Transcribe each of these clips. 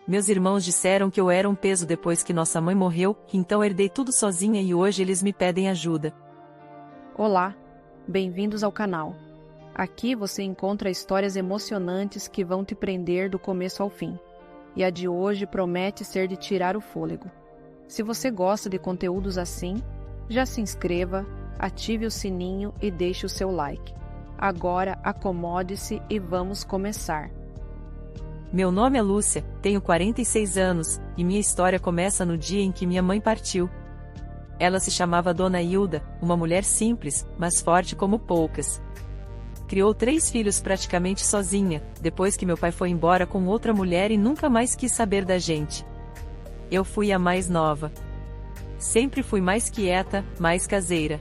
Meus irmãos disseram que eu era um peso depois que nossa mãe morreu, então herdei tudo sozinha e hoje eles me pedem ajuda. Olá, bem-vindos ao canal. Aqui você encontra histórias emocionantes que vão te prender do começo ao fim. E a de hoje promete ser de tirar o fôlego. Se você gosta de conteúdos assim, já se inscreva, ative o sininho e deixe o seu like. Agora acomode-se e vamos começar. Meu nome é Lúcia, tenho 46 anos, e minha história começa no dia em que minha mãe partiu. Ela se chamava Dona Hilda, uma mulher simples, mas forte como poucas. Criou 3 filhos praticamente sozinha, depois que meu pai foi embora com outra mulher e nunca mais quis saber da gente. Eu fui a mais nova. Sempre fui mais quieta, mais caseira.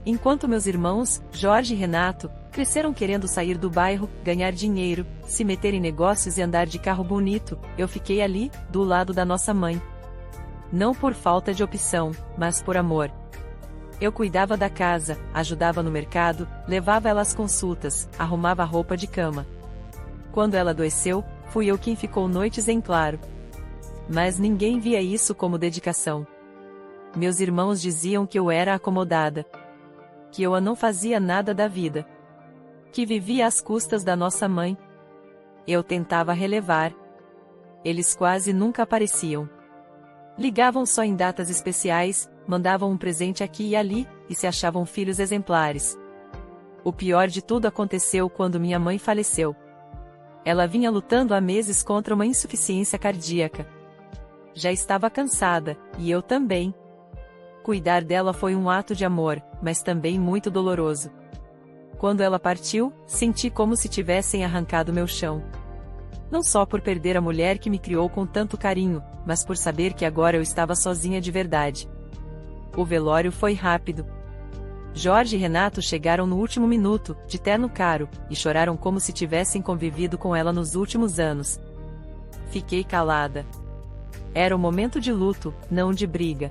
Enquanto meus irmãos, Jorge e Renato, cresceram querendo sair do bairro, ganhar dinheiro, se meter em negócios e andar de carro bonito, eu fiquei ali, do lado da nossa mãe. Não por falta de opção, mas por amor. Eu cuidava da casa, ajudava no mercado, levava ela às consultas, arrumava a roupa de cama. Quando ela adoeceu, fui eu quem ficou noites em claro. Mas ninguém via isso como dedicação. Meus irmãos diziam que eu era acomodada. Que eu não fazia nada da vida. Que vivia às custas da nossa mãe. Eu tentava relevar. Eles quase nunca apareciam. Ligavam só em datas especiais, mandavam um presente aqui e ali, e se achavam filhos exemplares. O pior de tudo aconteceu quando minha mãe faleceu. Ela vinha lutando há meses contra uma insuficiência cardíaca. Já estava cansada, e eu também. Cuidar dela foi um ato de amor, mas também muito doloroso. Quando ela partiu, senti como se tivessem arrancado meu chão. Não só por perder a mulher que me criou com tanto carinho, mas por saber que agora eu estava sozinha de verdade. O velório foi rápido. Jorge e Renato chegaram no último minuto, de terno caro, e choraram como se tivessem convivido com ela nos últimos anos. Fiquei calada. Era um momento de luto, não de briga.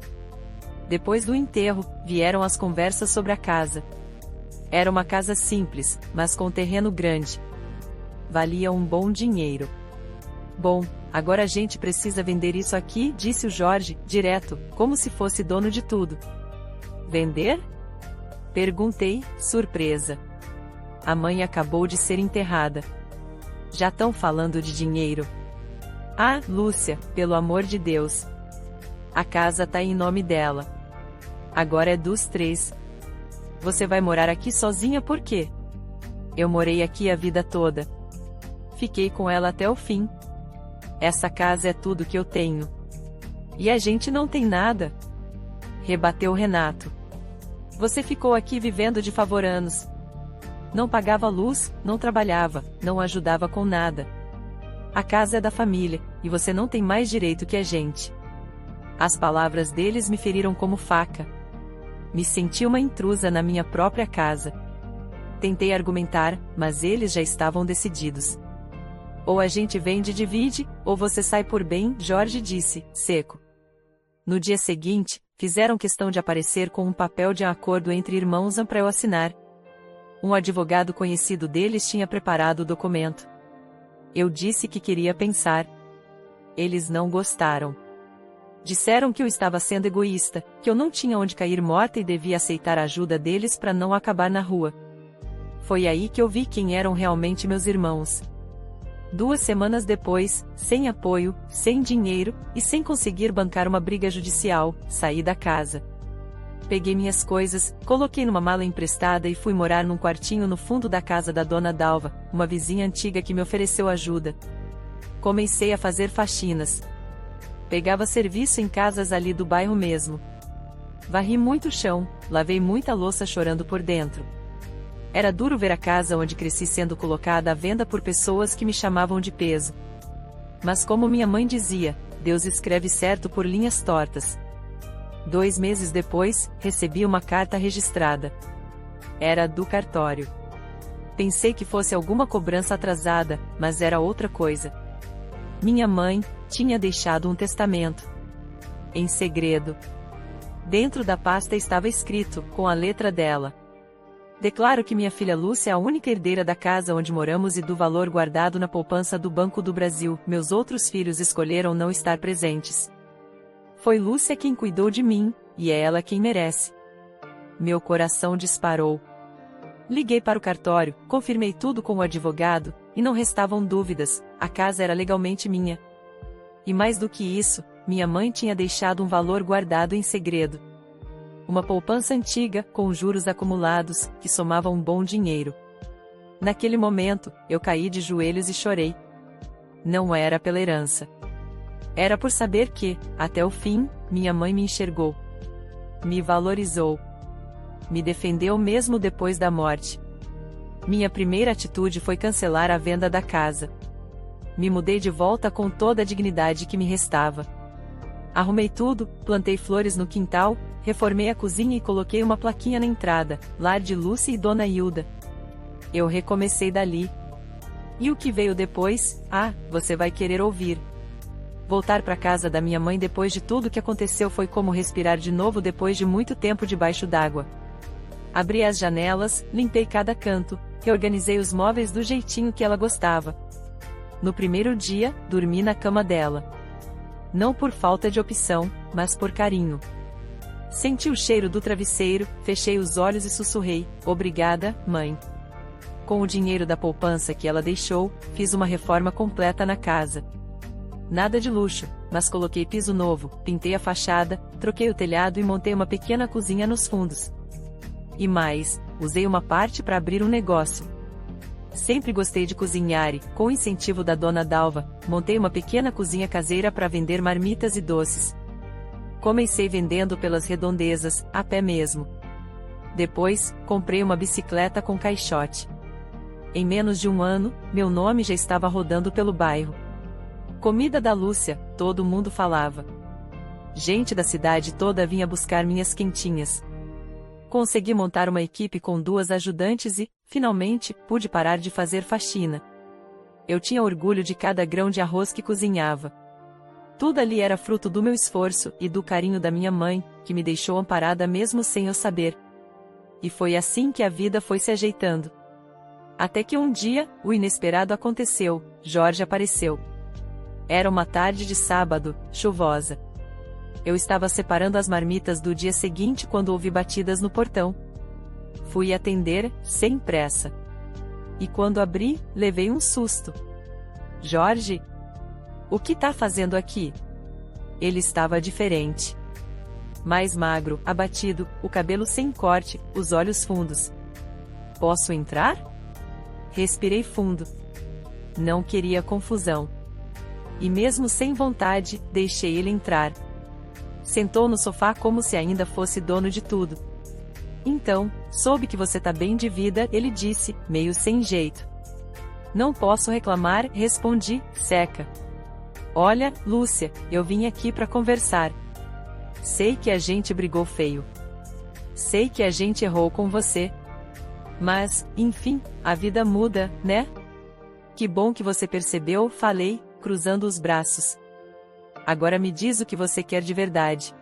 Depois do enterro, vieram as conversas sobre a casa. Era uma casa simples, mas com terreno grande. Valia um bom dinheiro. Bom, agora a gente precisa vender isso aqui, disse o Jorge, direto, como se fosse dono de tudo. Vender? Perguntei, surpresa. A mãe acabou de ser enterrada. Já estão falando de dinheiro. Ah, Lúcia, pelo amor de Deus. A casa tá em nome dela. Agora é dos 3. Você vai morar aqui sozinha por quê? Eu morei aqui a vida toda. Fiquei com ela até o fim. Essa casa é tudo que eu tenho. E a gente não tem nada. Rebateu Renato. Você ficou aqui vivendo de favoranos. Não pagava luz, não trabalhava, não ajudava com nada. A casa é da família, e você não tem mais direito que a gente. As palavras deles me feriram como faca. Me senti uma intrusa na minha própria casa. Tentei argumentar, mas eles já estavam decididos. Ou a gente vende e divide, ou você sai por bem, Jorge disse, seco. No dia seguinte, fizeram questão de aparecer com um papel de acordo entre irmãos para eu assinar. Um advogado conhecido deles tinha preparado o documento. Eu disse que queria pensar. Eles não gostaram. Disseram que eu estava sendo egoísta, que eu não tinha onde cair morta e devia aceitar a ajuda deles para não acabar na rua. Foi aí que eu vi quem eram realmente meus irmãos. 2 semanas depois, sem apoio, sem dinheiro, e sem conseguir bancar uma briga judicial, saí da casa. Peguei minhas coisas, coloquei numa mala emprestada e fui morar num quartinho no fundo da casa da Dona Dalva, uma vizinha antiga que me ofereceu ajuda. Comecei a fazer faxinas. Pegava serviço em casas ali do bairro mesmo. Varri muito chão, lavei muita louça chorando por dentro. Era duro ver a casa onde cresci sendo colocada à venda por pessoas que me chamavam de peso. Mas como minha mãe dizia, Deus escreve certo por linhas tortas. 2 meses depois, recebi uma carta registrada. Era do cartório. Pensei que fosse alguma cobrança atrasada, mas era outra coisa. Minha mãe tinha deixado um testamento. Em segredo. Dentro da pasta estava escrito, com a letra dela: Declaro que minha filha Lúcia é a única herdeira da casa onde moramos e do valor guardado na poupança do Banco do Brasil. Meus outros filhos escolheram não estar presentes. Foi Lúcia quem cuidou de mim, e é ela quem merece. Meu coração disparou. Liguei para o cartório, confirmei tudo com o advogado, e não restavam dúvidas, a casa era legalmente minha. E mais do que isso, minha mãe tinha deixado um valor guardado em segredo. Uma poupança antiga, com juros acumulados, que somava um bom dinheiro. Naquele momento, eu caí de joelhos e chorei. Não era pela herança. Era por saber que, até o fim, minha mãe me enxergou. Me valorizou. Me defendeu mesmo depois da morte. Minha primeira atitude foi cancelar a venda da casa. Me mudei de volta com toda a dignidade que me restava. Arrumei tudo, plantei flores no quintal, reformei a cozinha e coloquei uma plaquinha na entrada, Lar de Lúcia e Dona Hilda. Eu recomecei dali. E o que veio depois? Ah, você vai querer ouvir. Voltar para casa da minha mãe depois de tudo que aconteceu foi como respirar de novo depois de muito tempo debaixo d'água. Abri as janelas, limpei cada canto, reorganizei os móveis do jeitinho que ela gostava. No primeiro dia, dormi na cama dela. Não por falta de opção, mas por carinho. Senti o cheiro do travesseiro, fechei os olhos e sussurrei, obrigada, mãe. Com o dinheiro da poupança que ela deixou, fiz uma reforma completa na casa. Nada de luxo, mas coloquei piso novo, pintei a fachada, troquei o telhado e montei uma pequena cozinha nos fundos. E mais, usei uma parte para abrir um negócio. Sempre gostei de cozinhar e, com o incentivo da dona Dalva, montei uma pequena cozinha caseira para vender marmitas e doces. Comecei vendendo pelas redondezas, a pé mesmo. Depois, comprei uma bicicleta com caixote. Em menos de um ano, meu nome já estava rodando pelo bairro. Comida da Lúcia, todo mundo falava. Gente da cidade toda vinha buscar minhas quentinhas. Consegui montar uma equipe com 2 ajudantes e, finalmente, pude parar de fazer faxina. Eu tinha orgulho de cada grão de arroz que cozinhava. Tudo ali era fruto do meu esforço e do carinho da minha mãe, que me deixou amparada mesmo sem eu saber. E foi assim que a vida foi se ajeitando. Até que um dia, o inesperado aconteceu, Jorge apareceu. Era uma tarde de sábado, chuvosa. Eu estava separando as marmitas do dia seguinte quando ouvi batidas no portão. Fui atender, sem pressa. E quando abri, levei um susto. Jorge? O que tá fazendo aqui? Ele estava diferente. Mais magro, abatido, o cabelo sem corte, os olhos fundos. Posso entrar? Respirei fundo. Não queria confusão. E mesmo sem vontade, deixei ele entrar. Sentou no sofá como se ainda fosse dono de tudo. Então, soube que você tá bem de vida, ele disse, meio sem jeito. Não posso reclamar, respondi, seca. Olha, Lúcia, eu vim aqui para conversar. Sei que a gente brigou feio. Sei que a gente errou com você. Mas, enfim, a vida muda, né? Que bom que você percebeu, falei, cruzando os braços. Agora me diz o que você quer de verdade.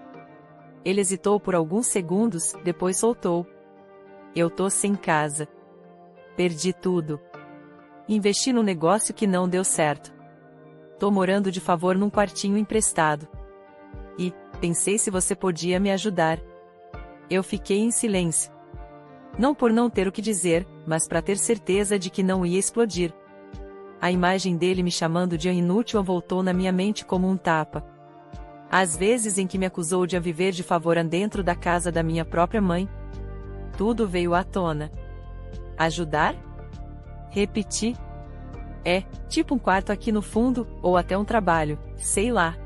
Ele hesitou por alguns segundos, depois soltou. Eu tô sem casa. Perdi tudo. Investi num negócio que não deu certo. Tô morando de favor num quartinho emprestado. E, pensei se você podia me ajudar. Eu fiquei em silêncio. Não por não ter o que dizer, mas para ter certeza de que não ia explodir. A imagem dele me chamando de inútil voltou na minha mente como um tapa. Às vezes em que me acusou de a viver de favor dentro da casa da minha própria mãe. Tudo veio à tona. Ajudar? Repeti. É, tipo um quarto aqui no fundo, ou até um trabalho, sei lá.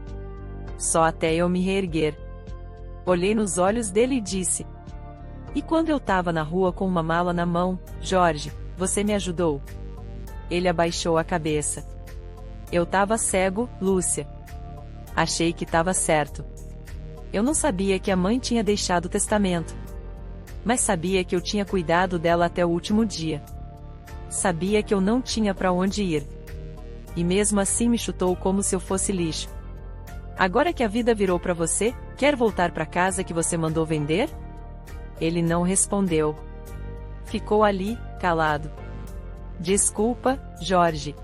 Só até eu me reerguer. Olhei nos olhos dele e disse. E quando eu tava na rua com uma mala na mão, Jorge, você me ajudou? Ele abaixou a cabeça. Eu tava cego, Lúcia. Achei que tava certo. Eu não sabia que a mãe tinha deixado o testamento. Mas sabia que eu tinha cuidado dela até o último dia. Sabia que eu não tinha para onde ir. E mesmo assim me chutou como se eu fosse lixo. Agora que a vida virou para você, quer voltar para casa que você mandou vender? Ele não respondeu. Ficou ali, calado. Desculpa, Jorge.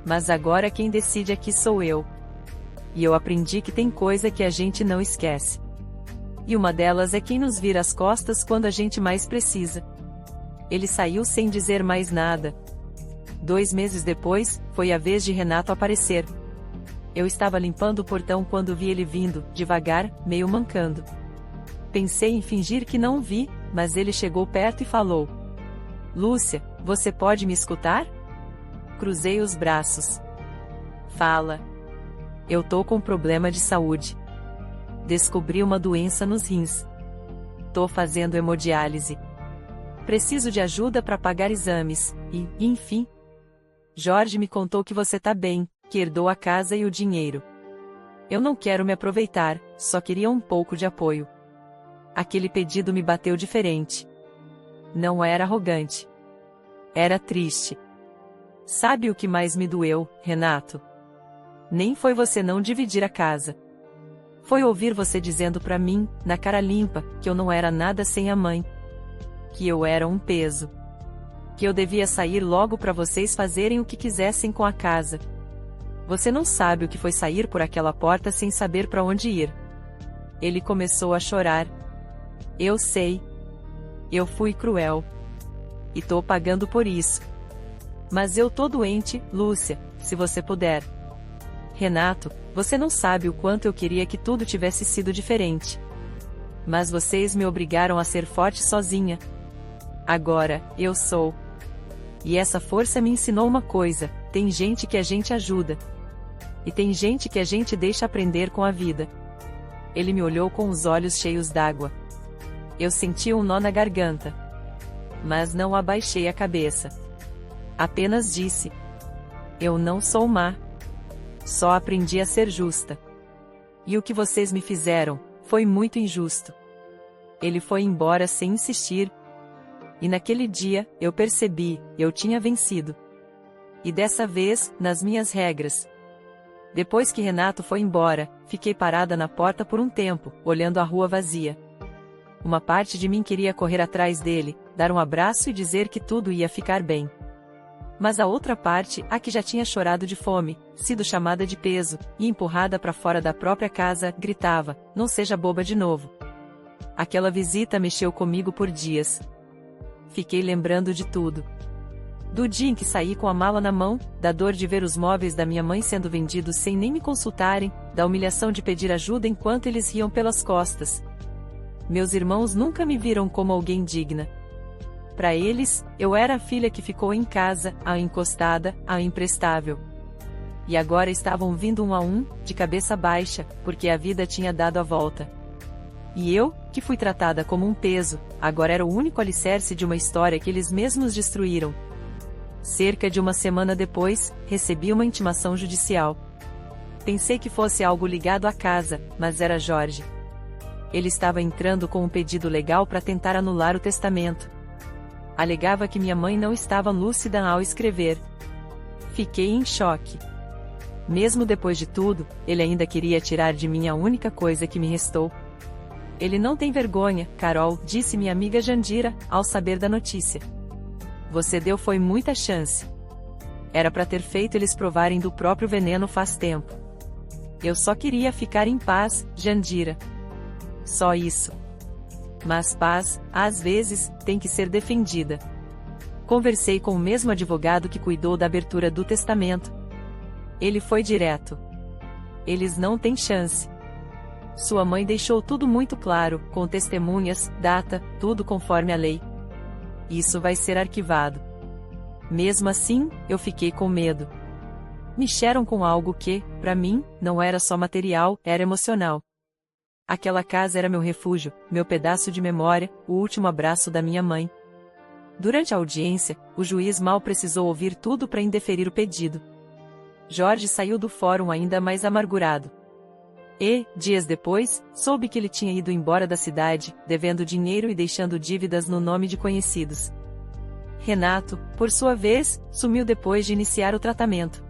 Mas agora quem decide aqui sou eu. E eu aprendi que tem coisa que a gente não esquece. E uma delas é quem nos vira as costas quando a gente mais precisa. Ele saiu sem dizer mais nada. 2 meses depois, foi a vez de Renato aparecer. Eu estava limpando o portão quando vi ele vindo, devagar, meio mancando. Pensei em fingir que não vi, mas ele chegou perto e falou: Lúcia, você pode me escutar? Cruzei os braços. Fala. Eu tô com problema de saúde. Descobri uma doença nos rins. Tô fazendo hemodiálise. Preciso de ajuda para pagar exames, e, enfim. Jorge me contou que você tá bem, que herdou a casa e o dinheiro. Eu não quero me aproveitar, só queria um pouco de apoio. Aquele pedido me bateu diferente. Não era arrogante. Era triste. Sabe o que mais me doeu, Renato? Nem foi você não dividir a casa. Foi ouvir você dizendo pra mim, na cara limpa, que eu não era nada sem a mãe. Que eu era um peso. Que eu devia sair logo pra vocês fazerem o que quisessem com a casa. Você não sabe o que foi sair por aquela porta sem saber pra onde ir. Ele começou a chorar. Eu sei. Eu fui cruel. E tô pagando por isso. Mas eu tô doente, Lúcia, se você puder. Renato, você não sabe o quanto eu queria que tudo tivesse sido diferente. Mas vocês me obrigaram a ser forte sozinha. Agora, eu sou. E essa força me ensinou uma coisa: tem gente que a gente ajuda. E tem gente que a gente deixa aprender com a vida. Ele me olhou com os olhos cheios d'água. Eu senti um nó na garganta. Mas não abaixei a cabeça. Apenas disse: eu não sou má. Só aprendi a ser justa. E o que vocês me fizeram foi muito injusto. Ele foi embora sem insistir. E naquele dia, eu percebi, eu tinha vencido. E dessa vez, nas minhas regras. Depois que Renato foi embora, fiquei parada na porta por um tempo, olhando a rua vazia. Uma parte de mim queria correr atrás dele, dar um abraço e dizer que tudo ia ficar bem. Mas a outra parte, a que já tinha chorado de fome, sido chamada de peso, e empurrada para fora da própria casa, gritava: não seja boba de novo. Aquela visita mexeu comigo por dias. Fiquei lembrando de tudo. Do dia em que saí com a mala na mão, da dor de ver os móveis da minha mãe sendo vendidos sem nem me consultarem, da humilhação de pedir ajuda enquanto eles riam pelas costas. Meus irmãos nunca me viram como alguém digna. Para eles, eu era a filha que ficou em casa, a encostada, a imprestável. E agora estavam vindo um a um, de cabeça baixa, porque a vida tinha dado a volta. E eu, que fui tratada como um peso, agora era o único alicerce de uma história que eles mesmos destruíram. Cerca de uma semana depois, recebi uma intimação judicial. Pensei que fosse algo ligado à casa, mas era Jorge. Ele estava entrando com um pedido legal para tentar anular o testamento. Alegava que minha mãe não estava lúcida ao escrever. Fiquei em choque. Mesmo depois de tudo, ele ainda queria tirar de mim a única coisa que me restou. Ele não tem vergonha, Carol, disse minha amiga Jandira, ao saber da notícia. Você deu foi muita chance. Era para ter feito eles provarem do próprio veneno faz tempo. Eu só queria ficar em paz, Jandira. Só isso. Mas paz, às vezes, tem que ser defendida. Conversei com o mesmo advogado que cuidou da abertura do testamento. Ele foi direto. Eles não têm chance. Sua mãe deixou tudo muito claro, com testemunhas, data, tudo conforme a lei. Isso vai ser arquivado. Mesmo assim, eu fiquei com medo. Mexeram com algo que, para mim, não era só material, era emocional. Aquela casa era meu refúgio, meu pedaço de memória, o último abraço da minha mãe. Durante a audiência, o juiz mal precisou ouvir tudo para indeferir o pedido. Jorge saiu do fórum ainda mais amargurado. E, dias depois, soube que ele tinha ido embora da cidade, devendo dinheiro e deixando dívidas no nome de conhecidos. Renato, por sua vez, sumiu depois de iniciar o tratamento.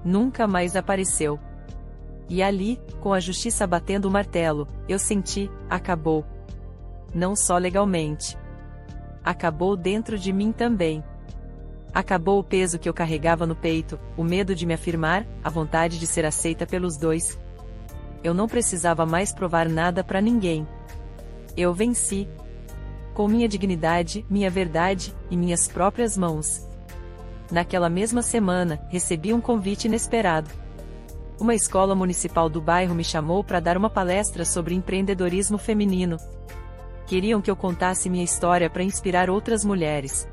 Nunca mais apareceu. E ali, com a justiça batendo o martelo, eu senti, acabou. Não só legalmente. acabou dentro de mim também. Acabou o peso que eu carregava no peito, o medo de me afirmar, a vontade de ser aceita pelos dois. Eu não precisava mais provar nada para ninguém. Eu venci. Com minha dignidade, minha verdade, e minhas próprias mãos. Naquela mesma semana, recebi um convite inesperado. Uma escola municipal do bairro me chamou para dar uma palestra sobre empreendedorismo feminino. Queriam que eu contasse minha história para inspirar outras mulheres.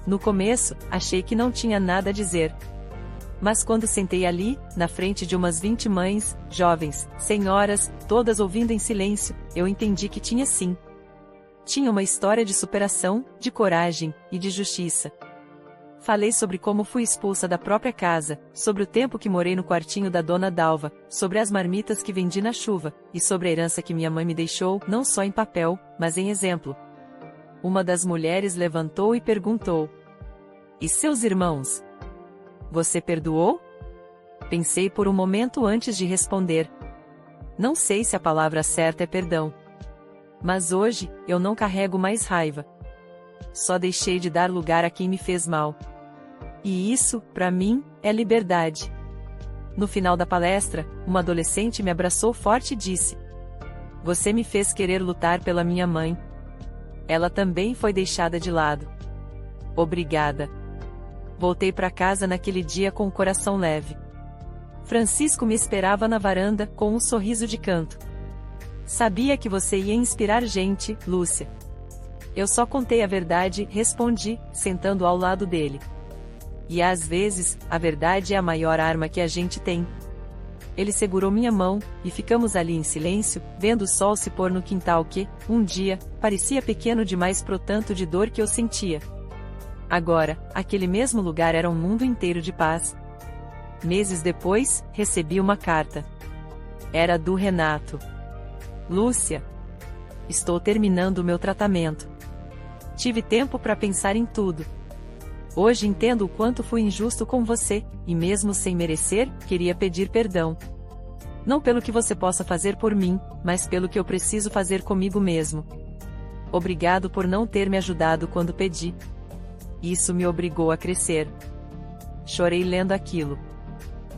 No começo, achei que não tinha nada a dizer. Mas quando sentei ali, na frente de umas 20 mães, jovens, senhoras, todas ouvindo em silêncio, eu entendi que tinha sim. Tinha uma história de superação, de coragem e de justiça. Falei sobre como fui expulsa da própria casa, sobre o tempo que morei no quartinho da dona Dalva, sobre as marmitas que vendi na chuva, e sobre a herança que minha mãe me deixou, não só em papel, mas em exemplo. Uma das mulheres levantou e perguntou: "E seus irmãos? Você perdoou?" Pensei por um momento antes de responder. Não sei se a palavra certa é perdão. Mas hoje, eu não carrego mais raiva. Só deixei de dar lugar a quem me fez mal. E isso, para mim, é liberdade. No final da palestra, uma adolescente me abraçou forte e disse: "Você me fez querer lutar pela minha mãe. Ela também foi deixada de lado. Obrigada." Voltei para casa naquele dia com o coração leve. Francisco me esperava na varanda, com um sorriso de canto. "Sabia que você ia inspirar gente, Lúcia." Eu só contei a verdade, respondi, sentando ao lado dele. E às vezes, a verdade é a maior arma que a gente tem. Ele segurou minha mão, e ficamos ali em silêncio, vendo o sol se pôr no quintal que, um dia, parecia pequeno demais pro tanto de dor que eu sentia. Agora, aquele mesmo lugar era um mundo inteiro de paz. Meses depois, recebi uma carta. Era do Renato. "Lúcia, estou terminando o meu tratamento. Tive tempo para pensar em tudo. Hoje entendo o quanto fui injusto com você, e mesmo sem merecer, queria pedir perdão. Não pelo que você possa fazer por mim, mas pelo que eu preciso fazer comigo mesmo. Obrigado por não ter me ajudado quando pedi. Isso me obrigou a crescer." Chorei lendo aquilo.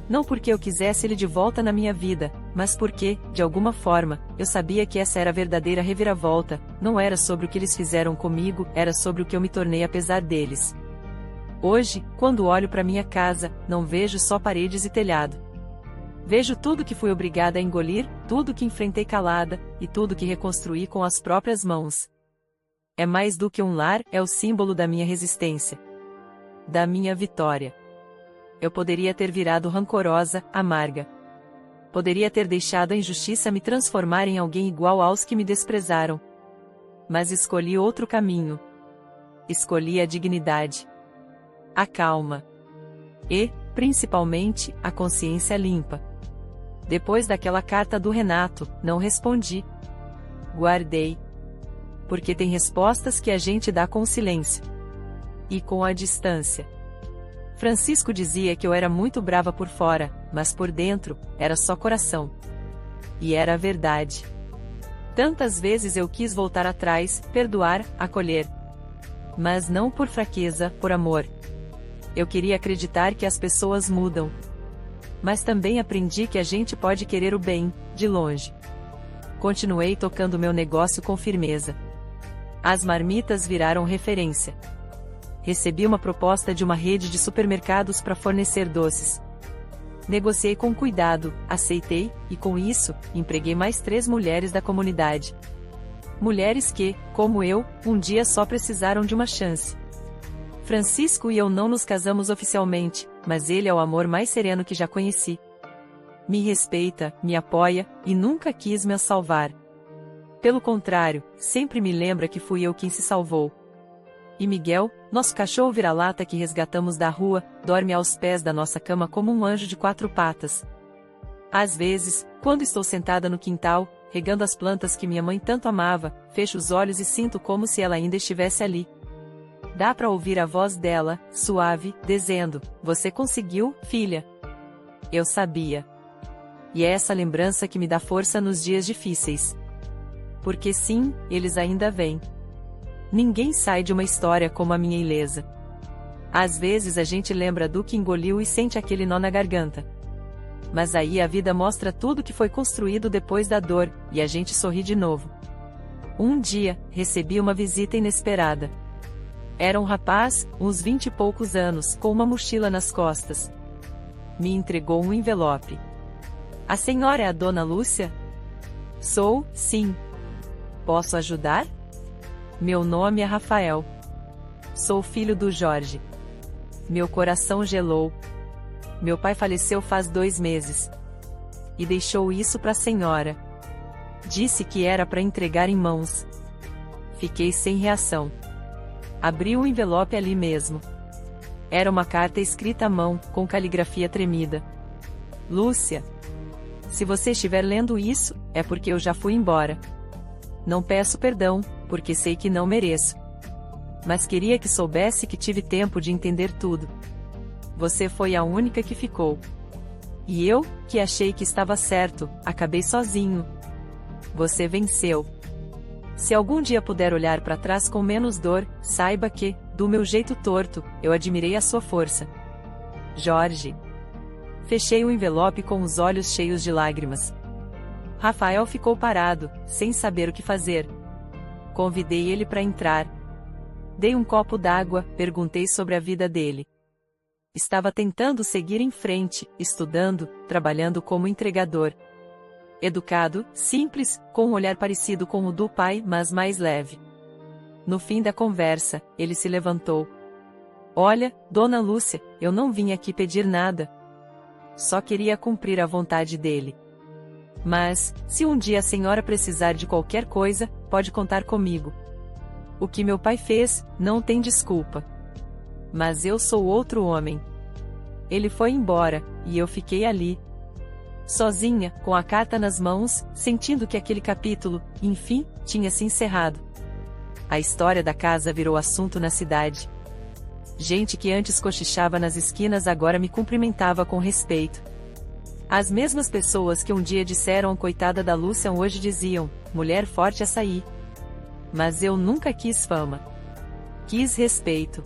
Não porque eu quisesse ele de volta na minha vida, mas porque, de alguma forma, eu sabia que essa era a verdadeira reviravolta. Não era sobre o que eles fizeram comigo, era sobre o que eu me tornei apesar deles. Hoje, quando olho para minha casa, não vejo só paredes e telhado. Vejo tudo que fui obrigada a engolir, tudo que enfrentei calada, e tudo que reconstruí com as próprias mãos. É mais do que um lar, é o símbolo da minha resistência. Da minha vitória. Eu poderia ter virado rancorosa, amarga. Poderia ter deixado a injustiça me transformar em alguém igual aos que me desprezaram. Mas escolhi outro caminho. Escolhi a dignidade. A calma. E, principalmente, a consciência limpa. Depois daquela carta do Renato, não respondi. Guardei. Porque tem respostas que a gente dá com o silêncio. E com a distância. Francisco dizia que eu era muito brava por fora, mas por dentro, era só coração. E era a verdade. Tantas vezes eu quis voltar atrás, perdoar, acolher. Mas não por fraqueza, por amor. Eu queria acreditar que as pessoas mudam. Mas também aprendi que a gente pode querer o bem, de longe. Continuei tocando meu negócio com firmeza. As marmitas viraram referência. Recebi uma proposta de uma rede de supermercados para fornecer doces. Negociei com cuidado, aceitei, e com isso, empreguei mais 3 mulheres da comunidade. Mulheres que, como eu, um dia só precisaram de uma chance. Francisco e eu não nos casamos oficialmente, mas ele é o amor mais sereno que já conheci. Me respeita, me apoia, e nunca quis me salvar. Pelo contrário, sempre me lembra que fui eu quem se salvou. E Miguel, nosso cachorro vira-lata que resgatamos da rua, dorme aos pés da nossa cama como um anjo de 4 patas. Às vezes, quando estou sentada no quintal, regando as plantas que minha mãe tanto amava, fecho os olhos e sinto como se ela ainda estivesse ali. Dá para ouvir a voz dela, suave, dizendo: "Você conseguiu, filha." Eu sabia. E é essa lembrança que me dá força nos dias difíceis. Porque sim, eles ainda vêm. Ninguém sai de uma história como a minha ilesa. Às vezes a gente lembra do que engoliu e sente aquele nó na garganta. Mas aí a vida mostra tudo que foi construído depois da dor, e a gente sorri de novo. Um dia, recebi uma visita inesperada. Era um rapaz, uns 20 e poucos anos, com uma mochila nas costas. Me entregou um envelope. A senhora é a dona Lúcia? Sou, sim. Posso ajudar? Meu nome é Rafael. Sou filho do Jorge. Meu coração gelou. Meu pai faleceu faz 2 meses. E deixou isso para a senhora. Disse que era para entregar em mãos. Fiquei sem reação. Abri o envelope ali mesmo. Era uma carta escrita à mão, com caligrafia tremida. Lúcia. Se você estiver lendo isso, é porque eu já fui embora. Não peço perdão, porque sei que não mereço. Mas queria que soubesse que tive tempo de entender tudo. Você foi a única que ficou. E eu, que achei que estava certo, acabei sozinho. Você venceu. Se algum dia puder olhar para trás com menos dor, saiba que, do meu jeito torto, eu admirei a sua força. Jorge. Fechei o envelope com os olhos cheios de lágrimas. Rafael ficou parado, sem saber o que fazer. Convidei ele para entrar. Dei um copo d'água, perguntei sobre a vida dele. Estava tentando seguir em frente, estudando, trabalhando como entregador. Educado, simples, com um olhar parecido com o do pai, mas mais leve. No fim da conversa, ele se levantou. Olha, dona Lúcia, eu não vim aqui pedir nada. Só queria cumprir a vontade dele. Mas, se um dia a senhora precisar de qualquer coisa, pode contar comigo. O que meu pai fez, não tem desculpa. Mas eu sou outro homem. Ele foi embora, e eu fiquei ali. Sozinha, com a carta nas mãos, sentindo que aquele capítulo, enfim, tinha se encerrado. A história da casa virou assunto na cidade. Gente que antes cochichava nas esquinas agora me cumprimentava com respeito. As mesmas pessoas que um dia disseram coitada da Lúcia hoje diziam, mulher forte a sair. Mas eu nunca quis fama. Quis respeito.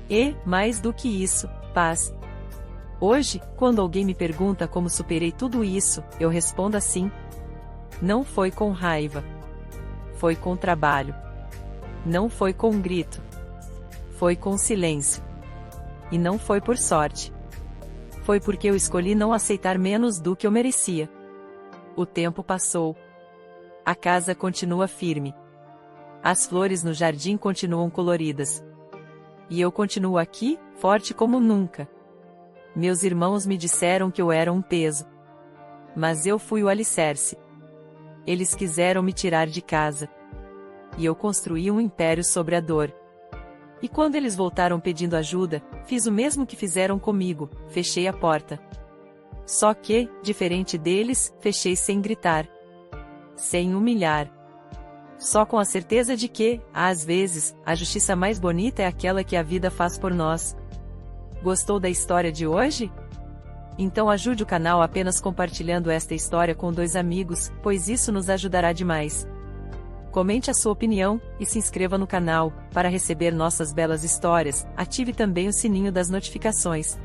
E, mais do que isso, paz. Hoje, quando alguém me pergunta como superei tudo isso, eu respondo assim. Não foi com raiva. Foi com trabalho. Não foi com grito. Foi com silêncio. E não foi por sorte. Foi porque eu escolhi não aceitar menos do que eu merecia. O tempo passou. A casa continua firme. As flores no jardim continuam coloridas. E eu continuo aqui, forte como nunca. Meus irmãos me disseram que eu era um peso. Mas eu fui o alicerce. Eles quiseram me tirar de casa. E eu construí um império sobre a dor. E quando eles voltaram pedindo ajuda, fiz o mesmo que fizeram comigo, fechei a porta. Só que, diferente deles, fechei sem gritar. Sem humilhar. Só com a certeza de que, às vezes, a justiça mais bonita é aquela que a vida faz por nós. Gostou da história de hoje? Então ajude o canal apenas compartilhando esta história com 2 amigos, pois isso nos ajudará demais. Comente a sua opinião, e se inscreva no canal, para receber nossas belas histórias, ative também o sininho das notificações.